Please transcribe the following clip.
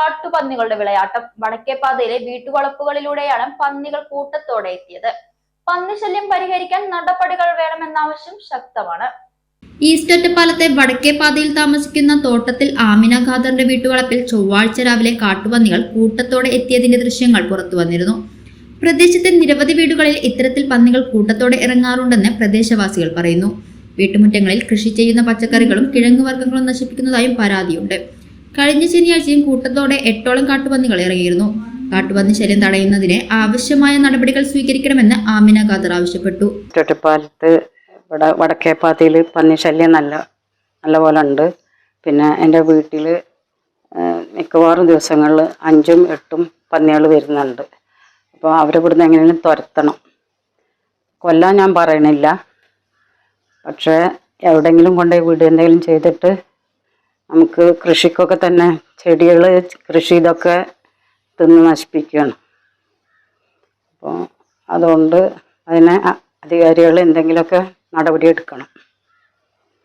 കാട്ടുപന്നികളുടെ വിളയാട്ടം. വടക്കേപ്പാതയിലെ വീട്ടുവളപ്പുകളിലൂടെയാണ് പന്നികൾ കൂട്ടത്തോടെ എത്തിയത്. പന്നിശല്യം പരിഹരിക്കാൻ നടപടികൾ വേണമെന്ന ആവശ്യം ശക്തമാണ്. ഈസ്റ്റ് ഒറ്റപ്പാലത്തെ വടക്കേപ്പാതയിൽ താമസിക്കുന്ന തോട്ടത്തിൽ ആമിന ഖാദറിന്റെ വീട്ടുവളപ്പിൽ ചൊവ്വാഴ്ച രാവിലെ കാട്ടുപന്നികൾ കൂട്ടത്തോടെ എത്തിയതിന്റെ ദൃശ്യങ്ങൾ പുറത്തു വന്നിരുന്നു. പ്രദേശത്തെ നിരവധി വീടുകളിൽ ഇത്തരത്തിൽ പന്നികൾ കൂട്ടത്തോടെ ഇറങ്ങാറുണ്ടെന്ന് പ്രദേശവാസികൾ പറയുന്നു. വീട്ടുമുറ്റങ്ങളിൽ കൃഷി ചെയ്യുന്ന പച്ചക്കറികളും കിഴങ്ങുവർഗ്ഗങ്ങളും നശിപ്പിക്കുന്നതായും പരാതിയുണ്ട്. കഴിഞ്ഞ ശനിയാഴ്ചയും കൂട്ടത്തോടെ 8ഓളം കാട്ടുപന്നികൾ ഇറങ്ങിയിരുന്നു. കാട്ടുപന്നി ശല്യം തടയുന്നതിന് ആവശ്യമായ നടപടികൾ സ്വീകരിക്കണമെന്ന് ആമിന ഖാദർ ആവശ്യപ്പെട്ടു. ഒറ്റപ്പാലത്ത് ഇവിടെ വടക്കേപ്പാതയിൽ പന്നി ശല്യം നല്ലപോലെ ഉണ്ട്. പിന്നെ എൻ്റെ വീട്ടിൽ മിക്കവാറും ദിവസങ്ങളിൽ 5ഉം 8ഉം പന്നികൾ വരുന്നുണ്ട്. അപ്പോൾ അവരിവിടുന്ന് എങ്ങനെയും തുരത്തണം. കൊല്ലാൻ ഞാൻ പറയണില്ല, പക്ഷേ എവിടെയെങ്കിലും കൊണ്ടുപോയി വീട് എന്തെങ്കിലും ചെയ്തിട്ട് നമുക്ക് കൃഷിക്കൊക്കെ തന്നെ ചെടികൾ കൃഷി ഇതൊക്കെ തിന്ന് നശിപ്പിക്കുകയാണ്. അപ്പോൾ അതുകൊണ്ട് അതിനെ അധികാരികൾ എന്തെങ്കിലുമൊക്കെ നടപടിയെടുക്കണം.